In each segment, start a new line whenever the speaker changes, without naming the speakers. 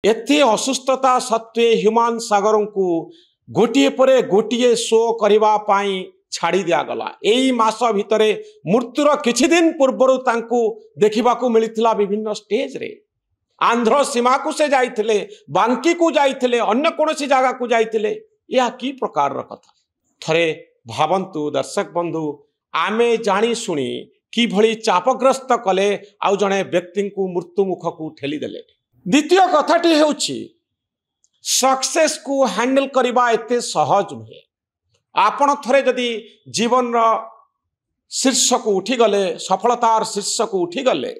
एते असुस्थता सत्वे ह्यूमान सागर को गोटे पर गोटे शो करने छाड़ी दिगला। यही मास भितर मृत्युर किछि दिन पूर्वर देखा मिलता विभिन्न स्टेज रे। आंध्र सीमा को से जाइथिले, बांकी को जाइथिले, अन्य कौन सी जगह को जाइथिले। यह कि प्रकार कथा थरे भावंतु दर्शक बंधु, आमे जानी शुणी कि भली चापग्रस्त कले आउ जने व्यक्ति को मृत्यु मुख को ठेली देले। द्वितीय कथाटी हेउछि सक्सेस को हैंडल करबा एते सहज नुहे। आपण थरे जदि जीवन शीर्ष को उठी गले, सफलतार शीर्ष को उठी गले,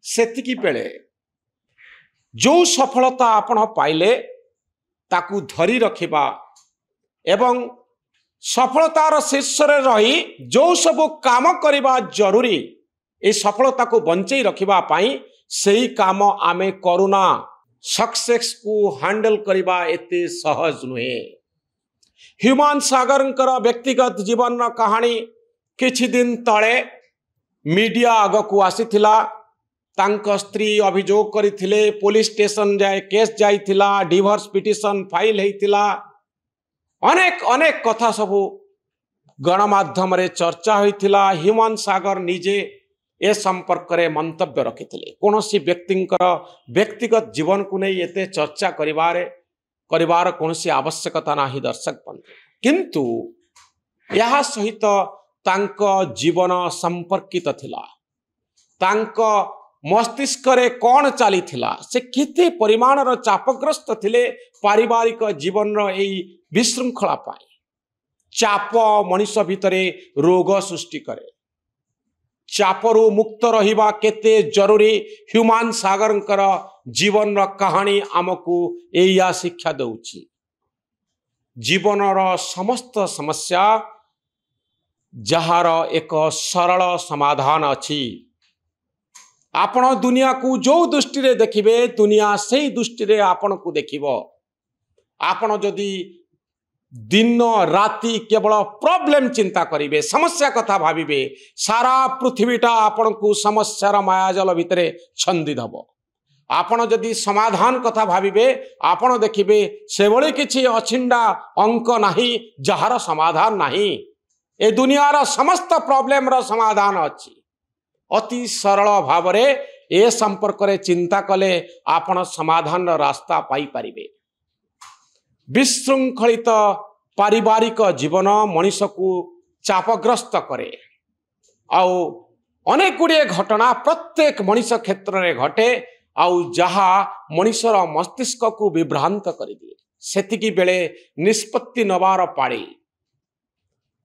सेतिकी बेले जो सफलता आपण पाइले ताकू धरी रखिबा एवं सफलतार शीर्ष रे रही जो सब काम करबा जरूरी ए सफलता को बंचई रखिबा पाई सही काम आमे करुना। सक्सेस को हैंडल करबा एते सहज नुहे। ह्यूमान सागरंकर व्यक्तिगत जीवन कहानी किछि दिन तले मीडिया आग को आसीथिला। तांको स्त्री अभियोग करथिले, पुलिस स्टेशन जाए केस जाइथिला, डिवोर्स पिटिशन फाइल हेतिला, अनेक अनेक कथा सबू गणमाध्यम रे चर्चा होइथिला। ह्यूमान सागर निजे ए संपर्क रे मंतव्य रखिथिले। कोनोसी व्यक्तिंकर व्यक्तिगत जीवन को नहीं एते चर्चा करिवार कोनोसी आवश्यकता नाही दर्शक बंधु, किंतु यह सहित तांको जीवन संपर्कित थिला। तांको मस्तिष्क रे कौन चली थिला, से किते परिमाणर चापग्रस्त थिले पारिवारिक जीवन रो एई विशृंखला पाई। चाप मनुष्य भितरे रोग सृष्टि करे। चापरू मुक्त रहिबा केते जरूरी ह्यूमान सागरंकर जीवन रो कहानी आमको एया शिक्षा दउछि। जीवन रो समस्त समस्या जहार एक सरल समाधान अछि। आपण दुनिया को जो दृष्टि रे देखिबे, दुनिया सही दृष्टि रे आपण को देखिबो। आपण जदि दिन राति केवल प्रॉब्लम चिंता करिवे, समस्या कथा भाविबे, सारा पृथ्वीटा आपण को समस्यार मायाजल भितरे छंदी दब। आपण जदि समाधान कथा भाविबे, आपण देखिबे सेभली किछि अछिंडा अंक नाही जहार समाधान नाही। ए दुनियार समस्त प्रॉब्लम रो समाधान अछि। अति सरल भाव रे ए संपर्क रे चिंता कले आपण समाधान रास्ता पाई परिबे। विशृंखलित पारिवारिक जीवन मनुष्य को चापग्रस्त करे। आउ अनेक गुड़े घटना प्रत्येक मनुष्य क्षेत्र में घटे, आउ जहा मनुष्यर मस्तिष्क को विभ्रांत कर दिए। सेतिकी बेले निष्पत्ति नवार पाड़ी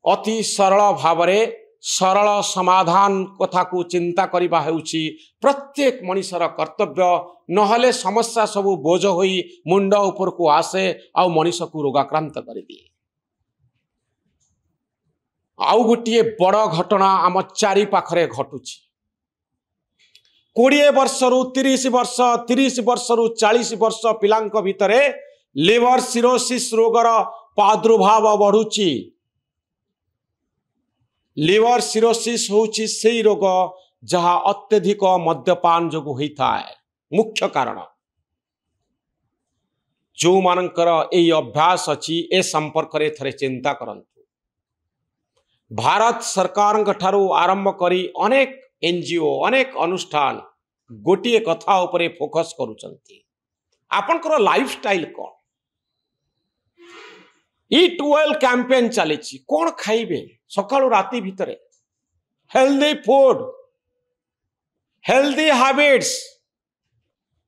अति सरल भाव रे सरल समाधान कथा को चिंता करिबा हेउछि प्रत्येक मनुष्यर कर्तव्य। नहले समस्या सबू बोझ होई मुंड ऊपर को आसे आउ मनुष्य को रोगाक्रांत कर दिए। आउ गोटे बड़ घटना आम चारि पाखरे घटुछि। 20 वर्षरु 30 वर्ष, 30 वर्षरु 40 वर्ष पिलांक भितरे लिवर सिरोसिस रोगर प्रादुर्भाव बढ़ुछि। लिवर सिरोसिस होउछि सेही रोग जहा अत्यधिक मद्यपान जोगु होता है। मुख्य कारण जो मानकर ए अभ्यास अछि ए संपर्क रे थरे चिंता करंतु। भारत सरकार ठारू आरंभ करी अनेक एनजीओ अनेक अनुष्ठान गोटे कथा उपरे फोकस करूचंती। आपनकर लाइफस्टाइल कौन? ईट वेल कैंपेन चली। कौन खाइबे सकाळु राति भितरे? Healthy food, healthy habits.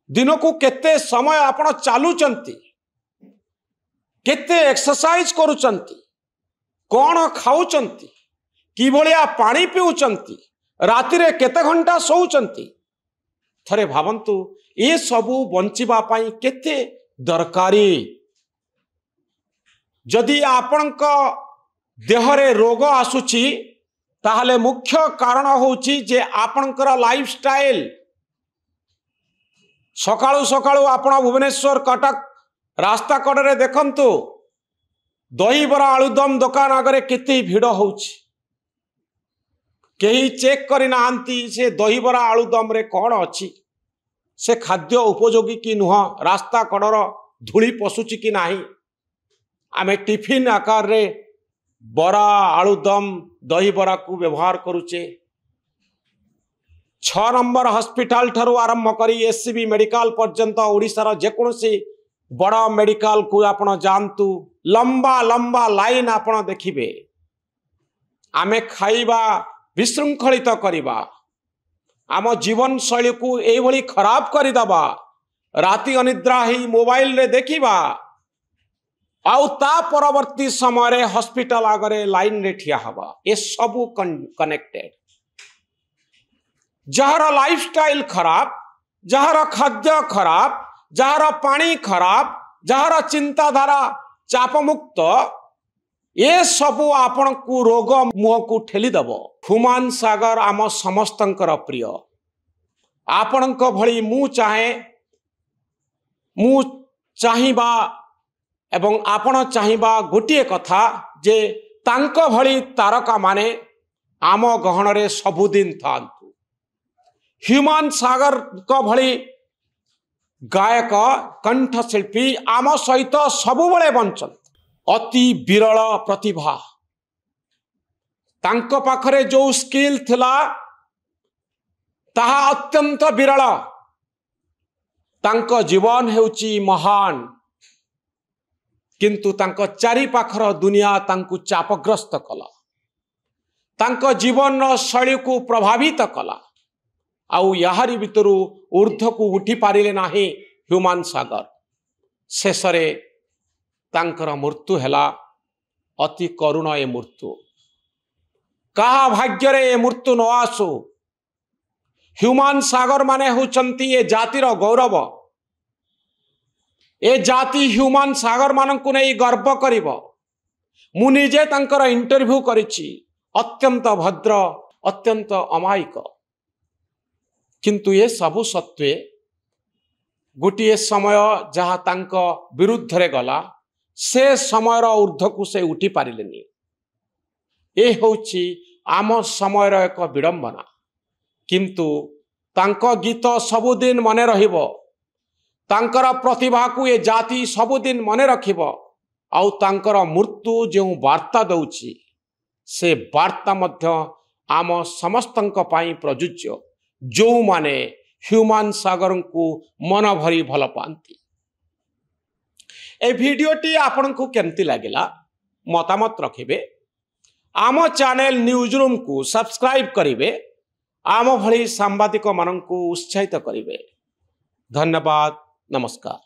दिन को केते समय आपण चालुचंती, केते एक्सरसाइज करूचंती, कौन खाउचंती, कि भलिया पानी पिउचंती, राति रे केते घंटा सोउचंती। थरे भावंतु ए सबू बंचिबा पाई केते दरकारी। जदि आपणक देहरे रोग आसुची ताहले मुख्य कारण होउची जे आपणकर लाइफस्टाइल। सकाळु सकाळु आपण भुवनेश्वर कटक रास्ता कड़े देखंतु दहीबरा आलुदम दुकान आगे केते भिड़ होउची। केही चेक करि नांती से दहीबरा आलुदम रे कौन अछि। से खाद्य उपयोगी कि नुह, रास्ता कड़र धूली पशुची कि नाही, आमे टिफिन आकार रे बरा आलुदम दही बरा को व्यवहार करुचे। 6 नंबर हॉस्पिटल ठारू आरंभ करी एससीबी मेडिकल पर्यंत ओडिशार जेकोसी बड़ा मेडिकल को आपण जानतु, लंबा लंबा लाइन आपण देखिबे। आमे खाइबा विशृंखलित करिबा, आम जीवन शैली को एभली खराब करिदबा, राति अनिद्रा ही मोबाइल रे देखिबा, आउ ता परवर्ती समय रे हॉस्पिटल आगरे लाइन रे ठिया हबा। ए सबु कनेक्टेड। जहार लाइफस्टाइल खराब, जहार खाद्य खराब, जहार पानी खराब, जहार चिंताधारा चापमुक्त, ये सबु आपण को रोग मुह को ठेली दब। ह्यूमान सागर आम समस्तंकर प्रिय। आपण भली मु चाहिबा एवं आपण चाहिबा गोटे कथा जे तांक भली तारका माने आम गहन रे सबुदिन थांतु। ह्यूमान सागर को भली गायक कंठशिल्पी आम सहित सबुबले बंचन। अति विरल प्रतिभा, तांको पाखरे जो स्किल थिला ताहा अत्यंत विरल। तांको जीवन हेउची महान, किंतु तांको चारि पाखर दुनिया तांको चापग्रस्त कला, तांको जीवन शैली को प्रभावित कला। आउ याहारी भितरु ऊर्ध्व को उठी पारिले नाही ह्यूमान सागर। शेषरे तांकर मृत्यु हैला अति करुण। ए मृत्यु कहा भाग्य रे ए मृत्यु न आसु। ह्यूमान सागर माने होचंती ए जातिर गौरव। ए जाति ह्यूमान सागर मानकु नै गर्व करिवो। मु निजे तांकर इंटरव्यू करिछि, अत्यंत भद्र, अत्यंत अमायिक, किंतु ये सबु सत्वे गोटे समय जहाँ तांक विरुद्ध रे गला, से समयर ऊर्ध्व को से उठी पारिलेनी। ए होची आम समयर एक विडंबना, किंतु तांक गीत सबुदिन मने रहिबो, तांकर प्रतिभा को ये जाति सबुदिन मने रखिबो। आउ तांकर मृत्यु जो वार्ता दउची, से वार्ता मध्य आम समस्तंक पाई प्रयुज्य, जो माने ह्यूमान सागर को मन भरी भल पाती। ए भिडियोटी आपन को केमती लागिला मतामत रखिबे। आम चैनल न्यूज रूम को सब्सक्राइब करिवे, आम भली सांबादिक मानन को उत्साहित करिवे। धन्यवाद, नमस्कार।